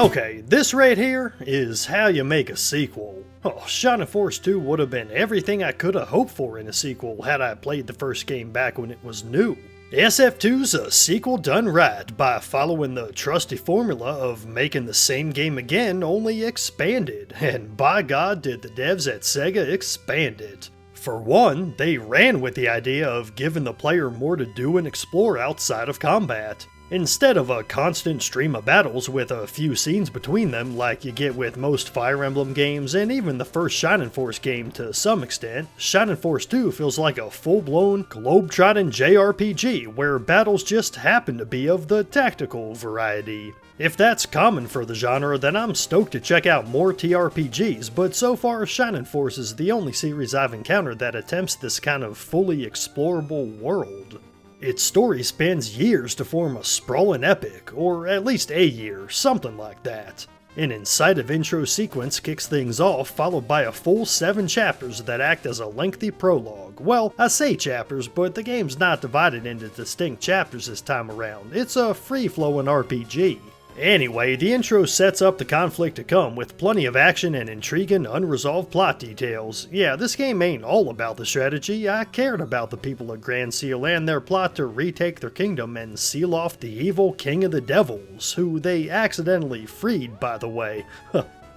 Okay, this right here is how you make a sequel. Oh, Shining Force 2 would have been everything I could have hoped for in a sequel had I played the first game back when it was new. SF2's a sequel done right by following the trusty formula of making the same game again, only expanded, and by God did the devs at Sega expand it. For one, they ran with the idea of giving the player more to do and explore outside of combat. Instead of a constant stream of battles with a few scenes between them like you get with most Fire Emblem games and even the first Shining Force game to some extent, Shining Force 2 feels like a full-blown, globe-trotting JRPG where battles just happen to be of the tactical variety. If that's common for the genre, then I'm stoked to check out more TRPGs, but so far Shining Force is the only series I've encountered that attempts this kind of fully explorable world. Its story spans years to form a sprawling epic, or at least a year, something like that. An incisive intro sequence kicks things off, followed by a full 7 chapters that act as a lengthy prologue. Well, I say chapters, but the game's not divided into distinct chapters this time around. It's a free-flowing RPG. Anyway, the intro sets up the conflict to come with plenty of action and intriguing unresolved plot details. Yeah, this game ain't all about the strategy. I cared about the people of Grand Seal and their plot to retake their kingdom and seal off the evil King of the Devils, who they accidentally freed, by the way.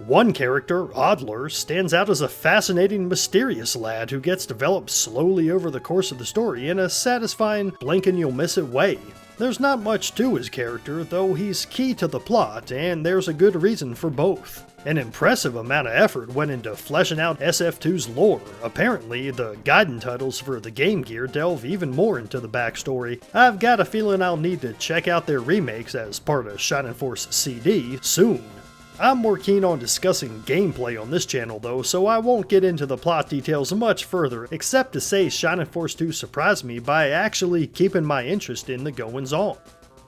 One character, Adler, stands out as a fascinating, mysterious lad who gets developed slowly over the course of the story in a satisfying, blink-and-you'll-miss-it way. There's not much to his character, though he's key to the plot, and there's a good reason for both. An impressive amount of effort went into fleshing out SF2's lore. Apparently, the guidance titles for the Game Gear delve even more into the backstory. I've got a feeling I'll need to check out their remakes as part of Shining Force CD soon. I'm more keen on discussing gameplay on this channel though, so I won't get into the plot details much further, except to say Shining Force 2 surprised me by actually keeping my interest in the goings-on.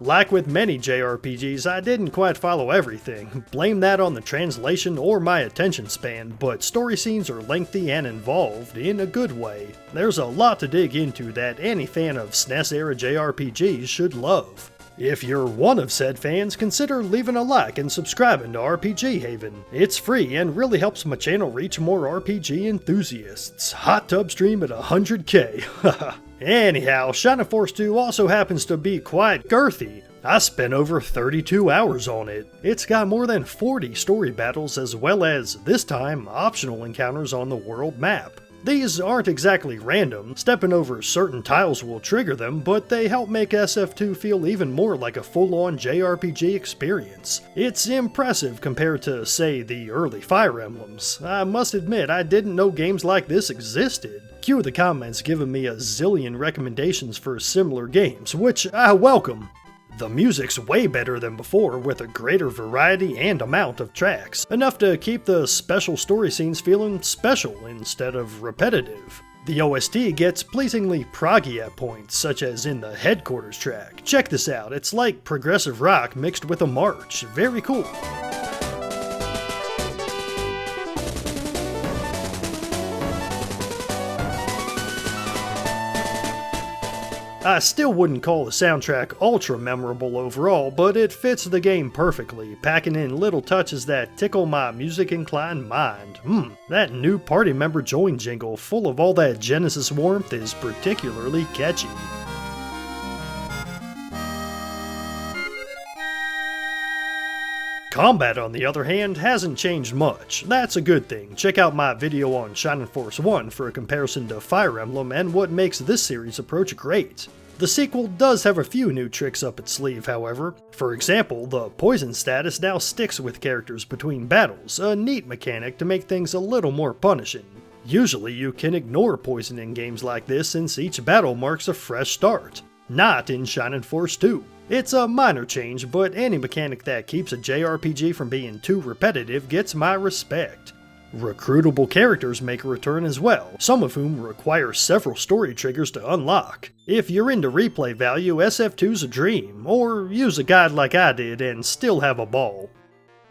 Like with many JRPGs, I didn't quite follow everything. Blame that on the translation or my attention span, but story scenes are lengthy and involved in a good way. There's a lot to dig into that any fan of SNES-era JRPGs should love. If you're one of said fans, consider leaving a like and subscribing to RPG Haven. It's free and really helps my channel reach more RPG enthusiasts. Hot tub stream at 100k. Haha. Anyhow, Shining Force 2 also happens to be quite girthy. I spent over 32 hours on it. It's got more than 40 story battles as well as, this time, optional encounters on the world map. These aren't exactly random, stepping over certain tiles will trigger them, but they help make SF2 feel even more like a full-on JRPG experience. It's impressive compared to, say, the early Fire Emblems. I must admit, I didn't know games like this existed. Cue the comments giving me a zillion recommendations for similar games, which I welcome. The music's way better than before, with a greater variety and amount of tracks, enough to keep the special story scenes feeling special instead of repetitive. The OST gets pleasingly proggy at points, such as in the headquarters track. Check this out, it's like progressive rock mixed with a march. Very cool. I still wouldn't call the soundtrack ultra memorable overall, but it fits the game perfectly, packing in little touches that tickle my music-inclined mind. That new party member join jingle full of all that Genesis warmth is particularly catchy. Combat, on the other hand, hasn't changed much. That's a good thing. Check out my video on Shining Force 1 for a comparison to Fire Emblem and what makes this series' approach great. The sequel does have a few new tricks up its sleeve, however. For example, the poison status now sticks with characters between battles, a neat mechanic to make things a little more punishing. Usually you can ignore poison in games like this since each battle marks a fresh start. Not in Shining Force 2. It's a minor change, but any mechanic that keeps a JRPG from being too repetitive gets my respect. Recruitable characters make a return as well, some of whom require several story triggers to unlock. If you're into replay value, SF2's a dream, or use a guide like I did and still have a ball.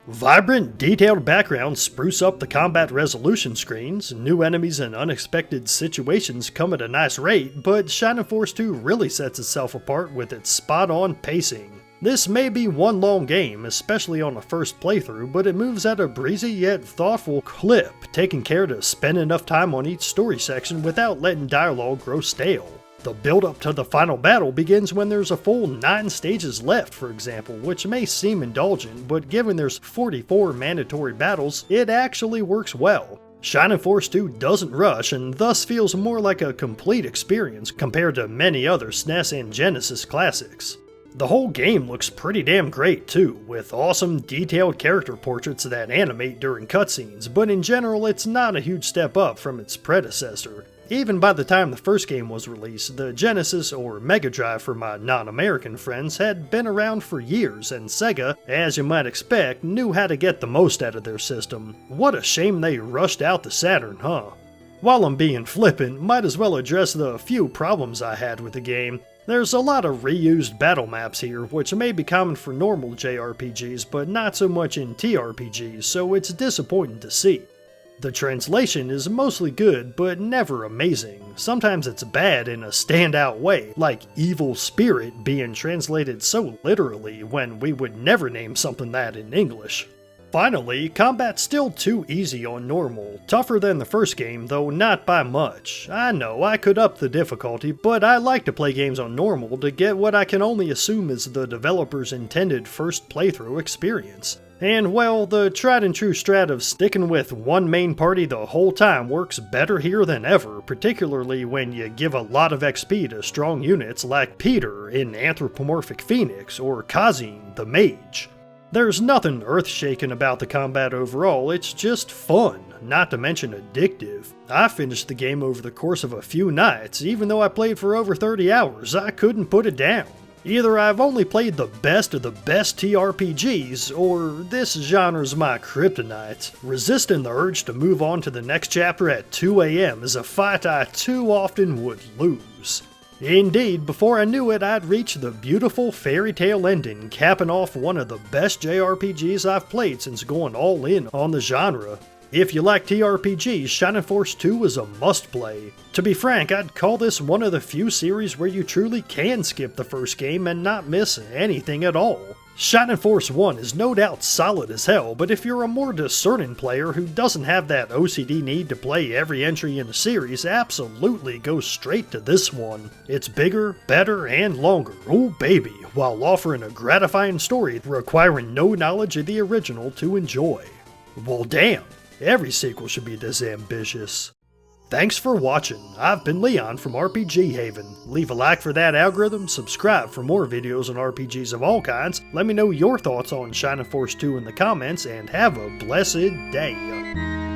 Vibrant, detailed backgrounds spruce up the combat resolution screens, new enemies and unexpected situations come at a nice rate, but Shining Force 2 really sets itself apart with its spot-on pacing. This may be one long game, especially on a first playthrough, but it moves at a breezy yet thoughtful clip, taking care to spend enough time on each story section without letting dialogue grow stale. The build-up to the final battle begins when there's a full 9 stages left, for example, which may seem indulgent, but given there's 44 mandatory battles, it actually works well. Shining Force 2 doesn't rush and thus feels more like a complete experience compared to many other SNES and Genesis classics. The whole game looks pretty damn great too, with awesome detailed character portraits that animate during cutscenes, but in general it's not a huge step up from its predecessor. Even by the time the first game was released, the Genesis, or Mega Drive for my non-American friends, had been around for years, and Sega, as you might expect, knew how to get the most out of their system. What a shame they rushed out the Saturn, huh? While I'm being flippant, might as well address the few problems I had with the game. There's a lot of reused battle maps here, which may be common for normal JRPGs, but not so much in TRPGs, so it's disappointing to see. The translation is mostly good, but never amazing. Sometimes it's bad in a standout way, like Evil Spirit being translated so literally when we would never name something that in English. Finally, combat's still too easy on normal, tougher than the first game, though not by much. I know I could up the difficulty, but I like to play games on normal to get what I can only assume is the developer's intended first playthrough experience. And well, the tried and true strat of sticking with one main party the whole time works better here than ever, particularly when you give a lot of XP to strong units like Peter in Anthropomorphic Phoenix or Kazim the Mage. There's nothing earth-shaking about the combat overall, it's just fun, not to mention addictive. I finished the game over the course of a few nights, even though I played for over 30 hours, I couldn't put it down. Either I've only played the best of the best TRPGs, or this genre's my kryptonite. Resisting the urge to move on to the next chapter at 2 AM is a fight I too often would lose. Indeed, before I knew it, I'd reached the beautiful fairy tale ending, capping off one of the best JRPGs I've played since going all in on the genre. If you like TRPGs, Shining Force 2 is a must-play. To be frank, I'd call this one of the few series where you truly can skip the first game and not miss anything at all. Shining Force 1 is no doubt solid as hell, but if you're a more discerning player who doesn't have that OCD need to play every entry in the series, absolutely go straight to this one. It's bigger, better, and longer, oh baby, while offering a gratifying story requiring no knowledge of the original to enjoy. Well damn, every sequel should be this ambitious. Thanks for watching. I've been Leon from RPG Haven. Leave a like for that algorithm, subscribe for more videos on RPGs of all kinds, let me know your thoughts on Shining Force 2 in the comments, and have a blessed day.